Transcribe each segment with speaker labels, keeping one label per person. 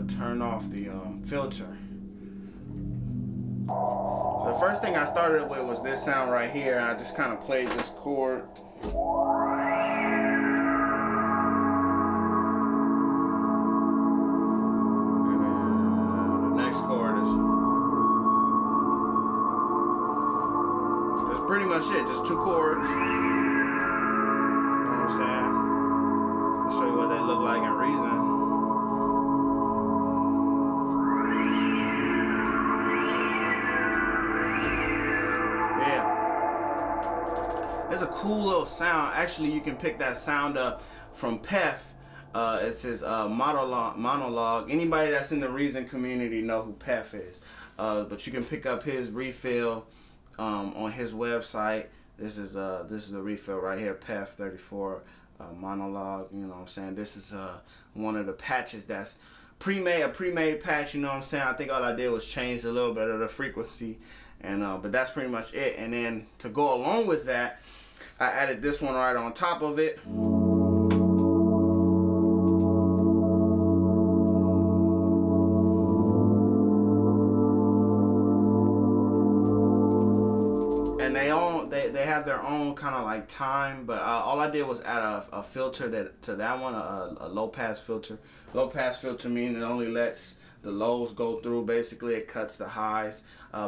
Speaker 1: turn off the filter. So the first thing I started with was this sound right here. I just kind of played this chord. And then the next chord is that's pretty much it, just 2 chords. You know what I'm saying? I'll show you what they look like in Reason. It's a cool little sound. Actually, you can pick that sound up from Pef. It says monologue. Anybody that's in the Reason community know who Pef is. But you can pick up his refill on his website. This is the refill right here, Pef 34 monologue. You know what I'm saying? This is one of the patches that's a pre-made patch. You know what I'm saying? I think all I did was change a little bit of the frequency, and but that's pretty much it. And then to go along with that, I added this one right on top of it. And they have their own kind of like time, but all I did was add a filter to that one, a low pass filter. Low pass filter means it only lets the lows go through. Basically, it cuts the highs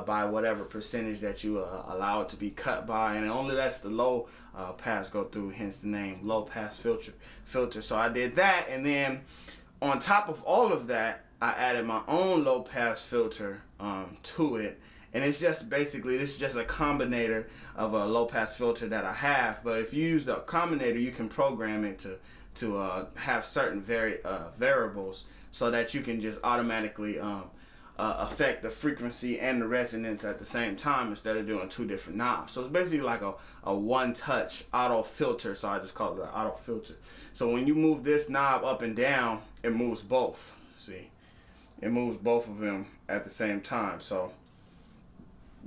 Speaker 1: by whatever percentage that you allow it to be cut by, and it only lets the low pass go through, hence the name low pass filter. So I did that, and then on top of all of that, I added my own low pass filter to it. And it's just basically, this is just a combinator of a low pass filter that I have. But if you use the combinator, you can program it to have certain variables, so that you can just automatically affect the frequency and the resonance at the same time instead of doing 2 different knobs. So it's basically like a one-touch auto filter. So I just call it an auto filter. So when you move this knob up and down, it moves both. See, it moves both of them at the same time. So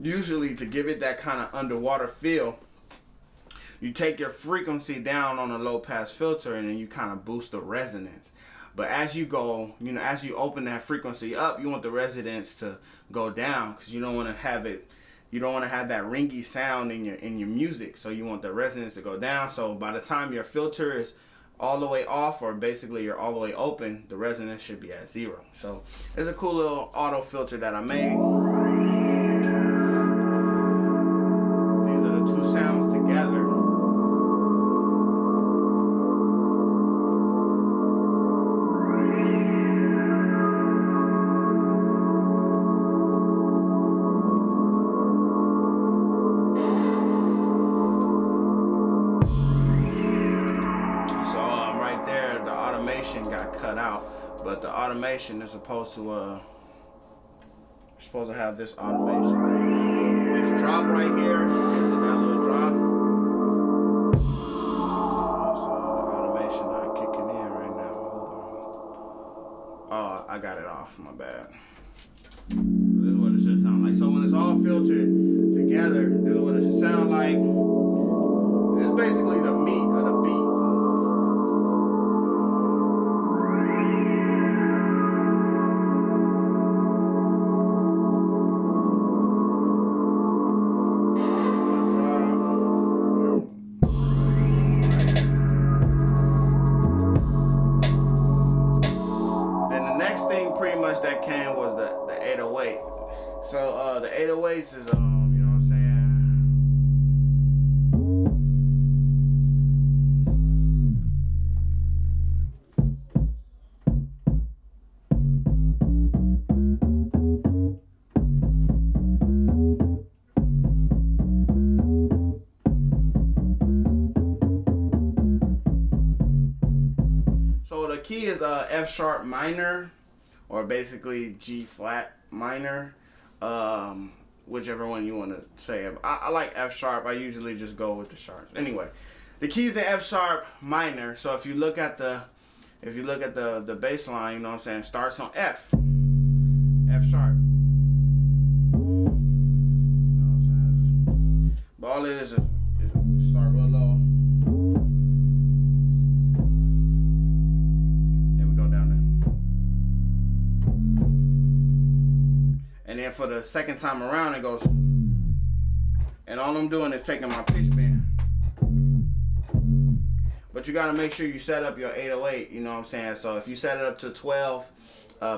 Speaker 1: usually, to give it that kind of underwater feel, you take your frequency down on a low pass filter, and then you kind of boost the resonance. But as you go, as you open that frequency up, you want the resonance to go down, because you don't want to have that ringy sound in your music. So you want the resonance to go down. So by the time your filter is all the way off, or basically you're all the way open, the resonance should be at 0. So it's a cool little auto filter that I made. These are the 2 sounds together. Got cut out, but the automation is supposed to have this automation. This drop right here, is it that little drop? So the automation not kicking in right now. Hold on. Oh, I got it off. My bad. This is what it should sound like. So when it's all filtered together, this is what it should sound like. It's basically the meat of the beat. Pretty much that came was the 808. So the 808s is you know what I'm saying. So the key is F sharp minor, or basically G flat minor, whichever one you want to say. I like F sharp. I usually just go with the sharps. Anyway, the key is F sharp minor. So if you look at the bass line, you know what I'm saying, starts on F sharp. You know what I'm saying? But all it is start real low. Then we go down there. And then for the second time around, it goes. And all I'm doing is taking my pitch bend. But you gotta make sure you set up your 808, you know what I'm saying? So if you set it up to 12,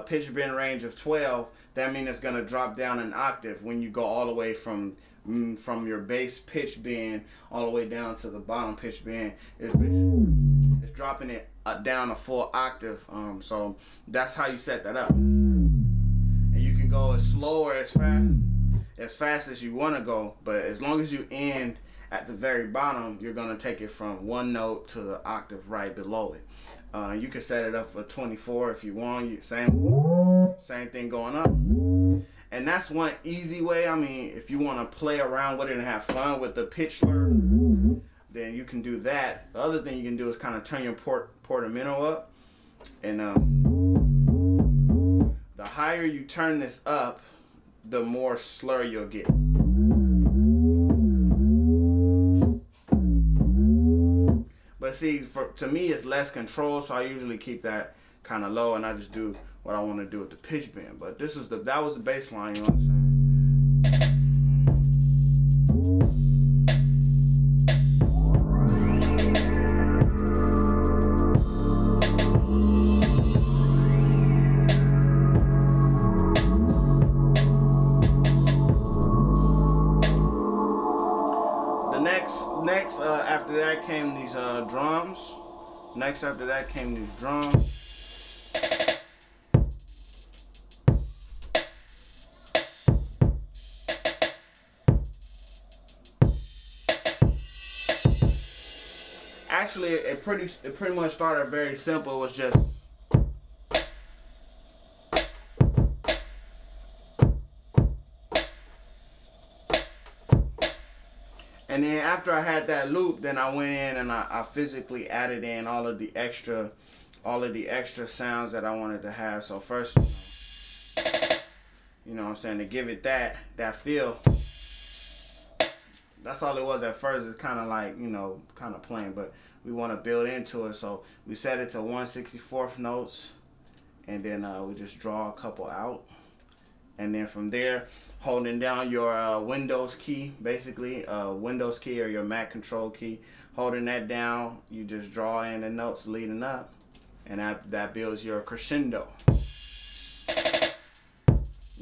Speaker 1: pitch bend range of 12, that means it's gonna drop down an octave when you go all the way from your base pitch bend all the way down to the bottom pitch bend. It's dropping it down a full octave. So that's how you set that up. And you can go as slow or as fast as you want to go, but as long as you end at the very bottom, you're gonna take it from one note to the octave right below it. You can set it up for 24 if you want. Same thing going up. And that's one easy way. I mean, if you want to play around with it and have fun with the pitch slur, then you can do that. The other thing you can do is kind of turn your portamento up, and the higher you turn this up, the more slur you'll get. But see, to me, it's less control, so I usually keep that kind of low, and I just do what I want to do with the pitch bend. But that was the baseline, you know what I'm saying? Next after that came these drums. Next after that came these drums. Actually, it pretty much started very simple. It was just. And then after I had that loop, then I went in and I physically added in all of the extra sounds that I wanted to have. So first, you know what I'm saying, to give it that feel. That's all it was at first. It's kind of like, you know, kind of plain, but we want to build into it. So we set it to 1/64 notes, and then we just draw a couple out. And then from there, holding down your Windows key, basically, Windows key or your Mac control key, holding that down, you just draw in the notes leading up, and that builds your crescendo. You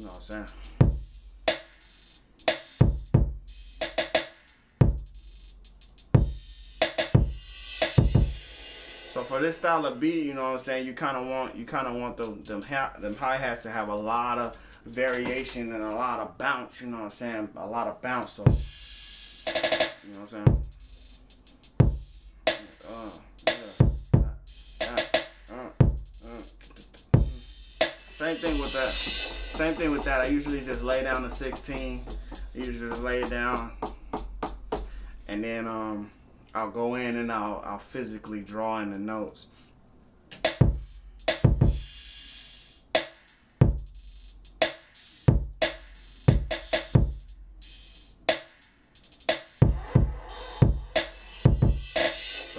Speaker 1: know what I'm saying? So for this style of beat, you know what I'm saying, you kind of want them hi-hats to have a lot of variation and a lot of bounce, you know what I'm saying? A lot of bounce, so you know what I'm saying? Same thing with that. I usually just lay down the 16. I usually just lay it down, and then I'll go in and I'll physically draw in the notes.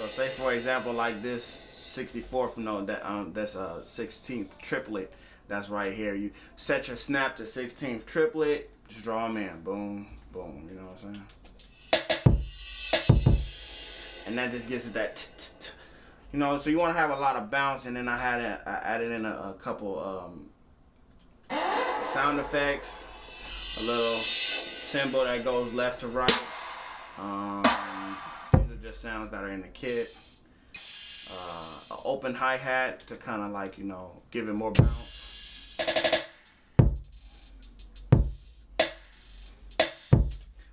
Speaker 1: Say for example, like this 64th note, that's a 16th triplet. That's right here. You set your snap to 16th triplet. Just draw them in. Boom, boom. You know what I'm saying? And that just gives it that, you know. So you want to have a lot of bounce, and then I added in a couple sound effects, a little cymbal that goes left to right. Just sounds that are in the kit. An open hi-hat to kind of like, you know, give it more bounce.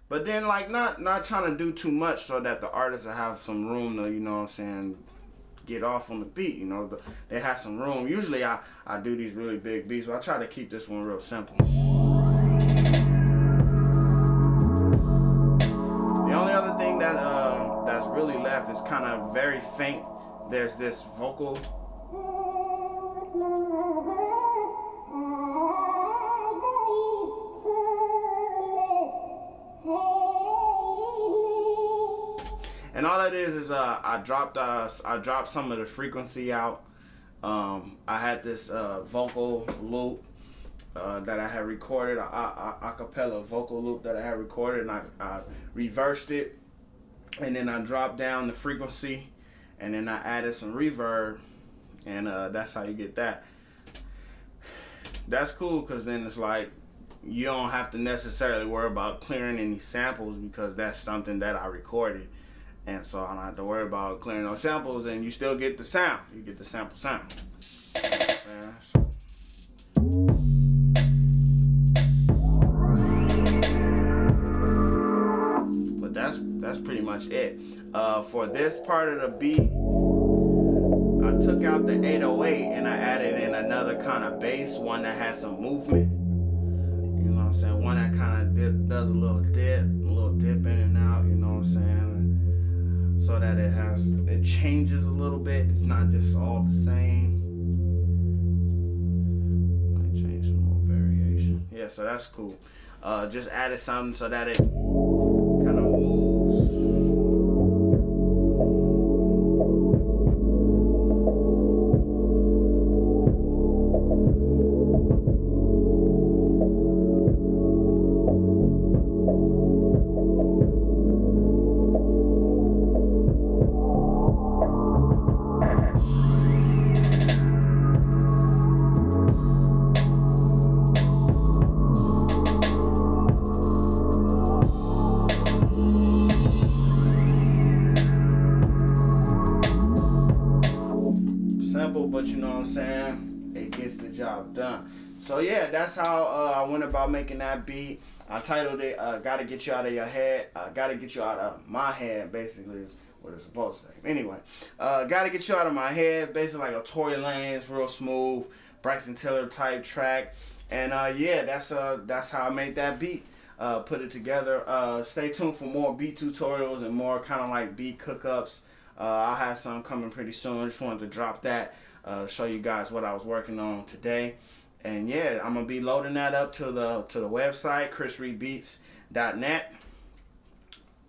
Speaker 1: But then like not trying to do too much so that the artists will have some room to, you know what I'm saying, get off on the beat, you know. They have some room. Usually I do these really big beats, but I try to keep this one real simple. The only other thing that's really left is kind of very faint. There's this vocal. And all that is I dropped some of the frequency out. I had this vocal loop that I had recorded, a cappella vocal loop that I had recorded, and I reversed it, and then I dropped down the frequency, and then I added some reverb, and that's how you get that. That's cool, because then it's like you don't have to necessarily worry about clearing any samples, because that's something that I recorded, and so I don't have to worry about clearing those samples, and you still get the sound. You get the sample sound. But that's pretty much it. For this part of the beat, I took out the 808 and I added in another kind of bass, one that had some movement. You know what I'm saying? One that kind of does a little dip in and out. You know what I'm saying? So that it changes a little bit. It's not just all the same. Might change some more variation. Yeah, so that's cool. Just added something so that it kind of moves. But you know what I'm saying, it gets the job done. So yeah, that's how I went about making that beat. I titled it Gotta Get You Out of Your Head. Gotta Get You Out of My Head, basically, is what it's supposed to say. Anyway, Gotta Get You Out of My Head, basically like a Tory Lanez, real smooth, Bryson Tiller type track. And yeah, that's how I made that beat. Put it together. Stay tuned for more beat tutorials and more kind of like beat cookups. I'll have some coming pretty soon. I just wanted to drop that. Show you guys what I was working on today, and yeah, I'm gonna be loading that up to the website, chrisreedbeats.net,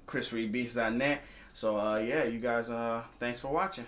Speaker 1: chrisreedbeats.net. So yeah, you guys, thanks for watching.